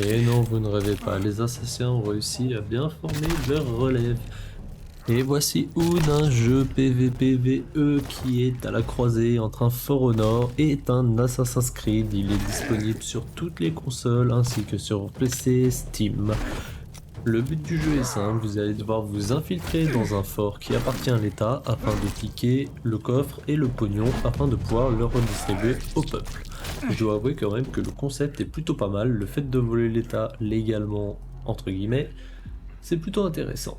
Et non, vous ne rêvez pas, les assassins ont réussi à bien former leur relève. Et voici Hood, un jeu PvPvE qui est à la croisée entre un For Honor et un Assassin's Creed. Il est disponible sur toutes les consoles ainsi que sur PC, Steam. Le but du jeu est simple, vous allez devoir vous infiltrer dans un fort qui appartient à l'État afin de piquer le coffre et le pognon afin de pouvoir le redistribuer au peuple. Je dois avouer quand même que le concept est plutôt pas mal, le fait de voler l'État légalement, entre guillemets, c'est plutôt intéressant.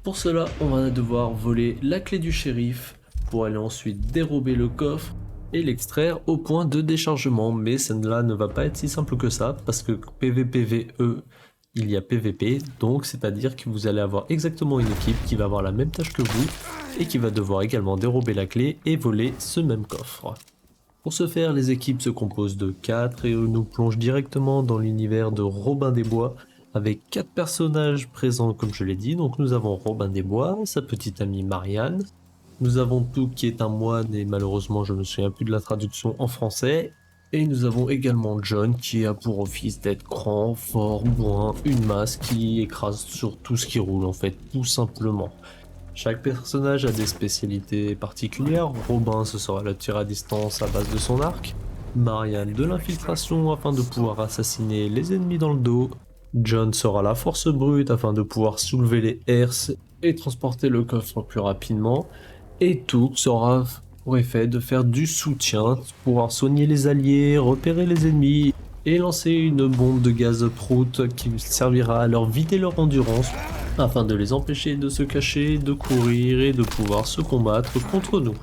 Pour cela, on va devoir voler la clé du shérif pour aller ensuite dérober le coffre et l'extraire au point de déchargement, mais cela ne va pas être si simple que ça parce que PvPvE, il y a PvP, donc c'est-à-dire que vous allez avoir exactement une équipe qui va avoir la même tâche que vous et qui va devoir également dérober la clé et voler ce même coffre. Pour ce faire, les équipes se composent de 4 et nous plonge directement dans l'univers de Robin des Bois avec 4 personnages présents comme je l'ai dit. Donc nous avons Robin des Bois, sa petite amie Marianne, nous avons Touk qui est un moine et malheureusement je ne me souviens plus de la traduction en français. Et nous avons également John qui a pour office d'être grand, fort, bourrin, une masse qui écrase sur tout ce qui roule en fait, tout simplement. Chaque personnage a des spécialités particulières. Robin, ce sera le tir à distance à base de son arc. Marianne de l'infiltration afin de pouvoir assassiner les ennemis dans le dos. John sera la force brute afin de pouvoir soulever les herses et transporter le coffre plus rapidement. Et Touk sera pour effet de faire du soutien, pouvoir soigner les alliés, repérer les ennemis et lancer une bombe de gaz prout qui servira à leur vider leur endurance afin de les empêcher de se cacher, de courir et de pouvoir se combattre contre nous.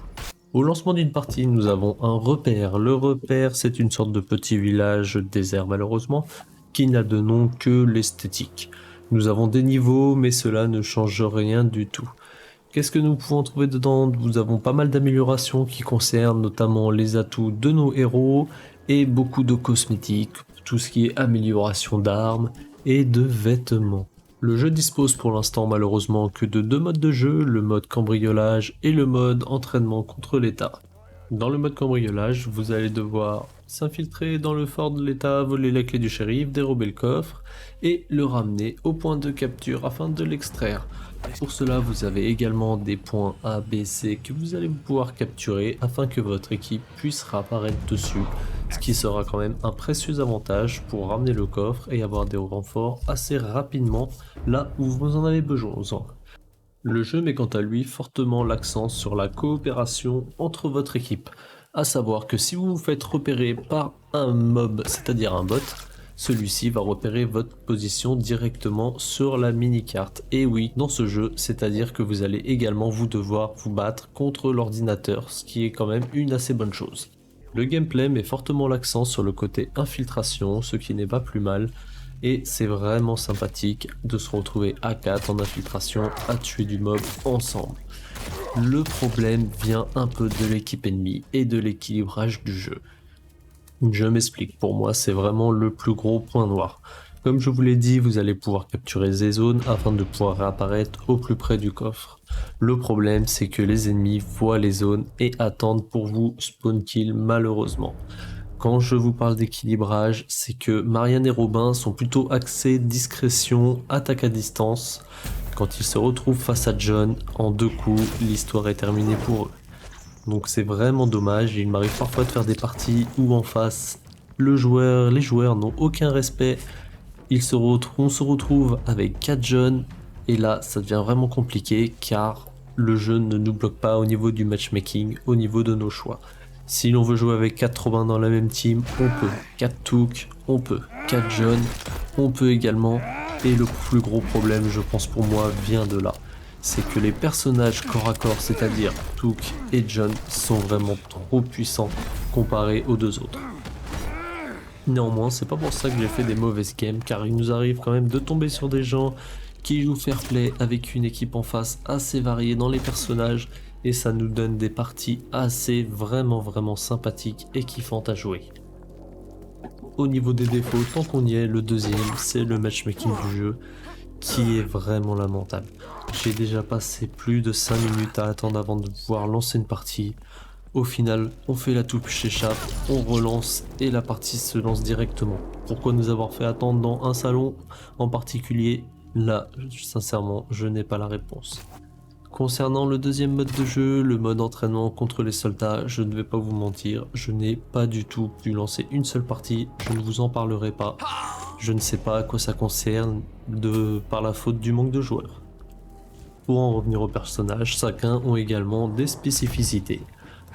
Au lancement d'une partie, nous avons un repère. Le repère, c'est une sorte de petit village désert malheureusement, qui n'a de nom que l'esthétique. Nous avons des niveaux, mais cela ne change rien du tout. Qu'est-ce que nous pouvons trouver dedans? Nous avons pas mal d'améliorations qui concernent notamment les atouts de nos héros et beaucoup de cosmétiques, tout ce qui est amélioration d'armes et de vêtements. Le jeu dispose pour l'instant malheureusement que de 2 modes de jeu, le mode cambriolage et le mode entraînement contre l'État. Dans le mode cambriolage, vous allez devoir s'infiltrer dans le fort de l'État, voler la clé du shérif, dérober le coffre et le ramener au point de capture afin de l'extraire. Pour cela, vous avez également des points A, B, C que vous allez pouvoir capturer afin que votre équipe puisse réapparaître dessus, ce qui sera quand même un précieux avantage pour ramener le coffre et avoir des renforts assez rapidement là où vous en avez besoin. Le jeu met quant à lui fortement l'accent sur la coopération entre votre équipe, à savoir que si vous vous faites repérer par un mob, c'est-à-dire un bot, celui-ci va repérer votre position directement sur la mini-carte. Et oui, dans ce jeu, c'est-à-dire que vous allez également devoir vous battre contre l'ordinateur, ce qui est quand même une assez bonne chose. Le gameplay met fortement l'accent sur le côté infiltration, ce qui n'est pas plus mal, et c'est vraiment sympathique de se retrouver à 4 en infiltration à tuer du mob ensemble. Le problème vient un peu de l'équipe ennemie et de l'équilibrage du jeu. Je m'explique, pour moi c'est vraiment le plus gros point noir. Comme je vous l'ai dit, vous allez pouvoir capturer des zones afin de pouvoir réapparaître au plus près du coffre. Le problème c'est que les ennemis voient les zones et attendent pour vous spawn kill malheureusement. Quand je vous parle d'équilibrage, c'est que Marianne et Robin sont plutôt axés discrétion, attaque à distance. Quand ils se retrouvent face à John, en 2 coups, l'histoire est terminée pour eux. Donc c'est vraiment dommage, il m'arrive parfois de faire des parties où en face, les joueurs n'ont aucun respect, on se retrouve avec 4 jeunes, et là ça devient vraiment compliqué car le jeu ne nous bloque pas au niveau du matchmaking, au niveau de nos choix. Si l'on veut jouer avec 4 Robins dans la même team, on peut, 4 Touk, on peut, 4 jeunes, on peut également, et le plus gros problème je pense pour moi vient de là. C'est que les personnages corps à corps, c'est-à-dire Touk et John, sont vraiment trop puissants comparés aux 2 autres. Néanmoins, c'est pas pour ça que j'ai fait des mauvaises games, car il nous arrive quand même de tomber sur des gens qui jouent fair play avec une équipe en face assez variée dans les personnages, et ça nous donne des parties assez vraiment sympathiques et kiffantes à jouer. Au niveau des défauts, tant qu'on y est, le deuxième, c'est le matchmaking du jeu, qui est vraiment lamentable. J'ai déjà passé plus de 5 minutes à attendre avant de pouvoir lancer une partie. Au final, on fait la touche échappe, on relance et la partie se lance directement. Pourquoi nous avoir fait attendre dans un salon en particulier? Là, sincèrement, je n'ai pas la réponse. Concernant le deuxième mode de jeu, le mode entraînement contre les soldats, je ne vais pas vous mentir, je n'ai pas du tout pu lancer une seule partie, je ne vous en parlerai pas. Je ne sais pas à quoi ça concerne par la faute du manque de joueurs. Pour en revenir aux personnages, chacun ont également des spécificités.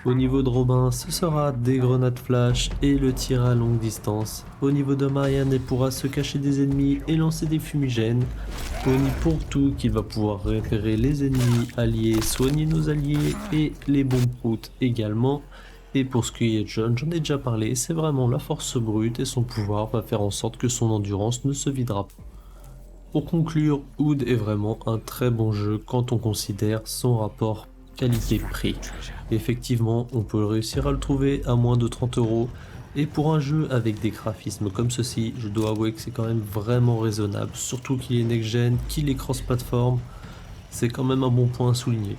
Au niveau de Robin, ce sera des grenades flash et le tir à longue distance. Au niveau de Marianne, elle pourra se cacher des ennemis et lancer des fumigènes. Au niveau pour tout, qu'il va pouvoir repérer les ennemis alliés, soigner nos alliés et les bombes proutes également. Et pour ce qui est de John, j'en ai déjà parlé, c'est vraiment la force brute et son pouvoir va faire en sorte que son endurance ne se videra pas. Pour conclure, Oud est vraiment un très bon jeu quand on considère son rapport qualité-prix. Effectivement, on peut réussir à le trouver à moins de 30 €. Et pour un jeu avec des graphismes comme ceci, je dois avouer que c'est quand même vraiment raisonnable. Surtout qu'il est next-gen, qu'il est cross-platform, c'est quand même un bon point à souligner.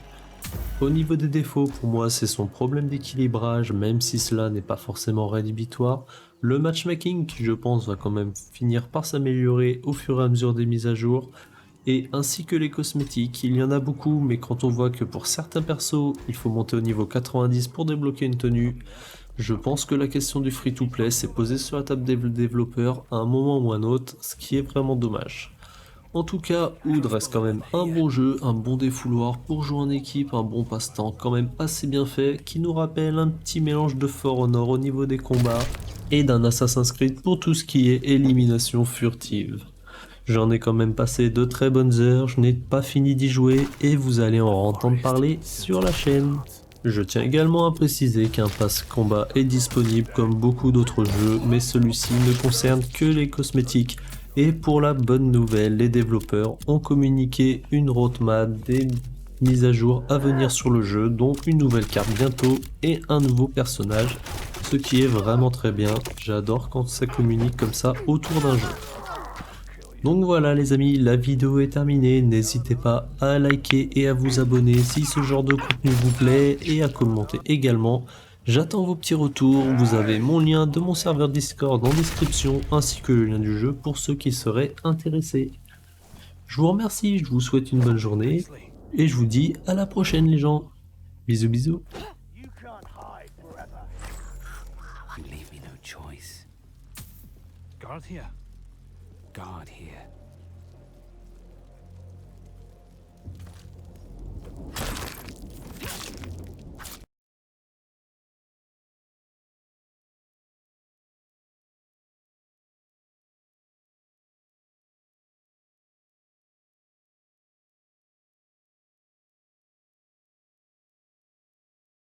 Au niveau des défauts, pour moi, c'est son problème d'équilibrage, même si cela n'est pas forcément rédhibitoire. Le matchmaking, qui je pense va quand même finir par s'améliorer au fur et à mesure des mises à jour. Et ainsi que les cosmétiques, il y en a beaucoup, mais quand on voit que pour certains persos, il faut monter au niveau 90 pour débloquer une tenue, je pense que la question du free-to-play s'est posée sur la table des développeurs à un moment ou un autre, ce qui est vraiment dommage. En tout cas, Oud reste quand même un bon jeu, un bon défouloir pour jouer en équipe, un bon passe-temps quand même assez bien fait, qui nous rappelle un petit mélange de For Honor au niveau des combats, et d'un Assassin's Creed pour tout ce qui est élimination furtive. J'en ai quand même passé de très bonnes heures, je n'ai pas fini d'y jouer et vous allez en entendre parler sur la chaîne. Je tiens également à préciser qu'un pass combat est disponible comme beaucoup d'autres jeux, mais celui-ci ne concerne que les cosmétiques. Et pour la bonne nouvelle, les développeurs ont communiqué une roadmap des mises à jour à venir sur le jeu, dont une nouvelle carte bientôt et un nouveau personnage, ce qui est vraiment très bien. J'adore quand ça communique comme ça autour d'un jeu. Donc voilà les amis, la vidéo est terminée, n'hésitez pas à liker et à vous abonner si ce genre de contenu vous plaît et à commenter également. J'attends vos petits retours, vous avez mon lien de mon serveur Discord en description ainsi que le lien du jeu pour ceux qui seraient intéressés. Je vous remercie, je vous souhaite une bonne journée et je vous dis à la prochaine les gens. Bisous bisous. You can't hide forever. You leave me no choice. Guard here. Guard here.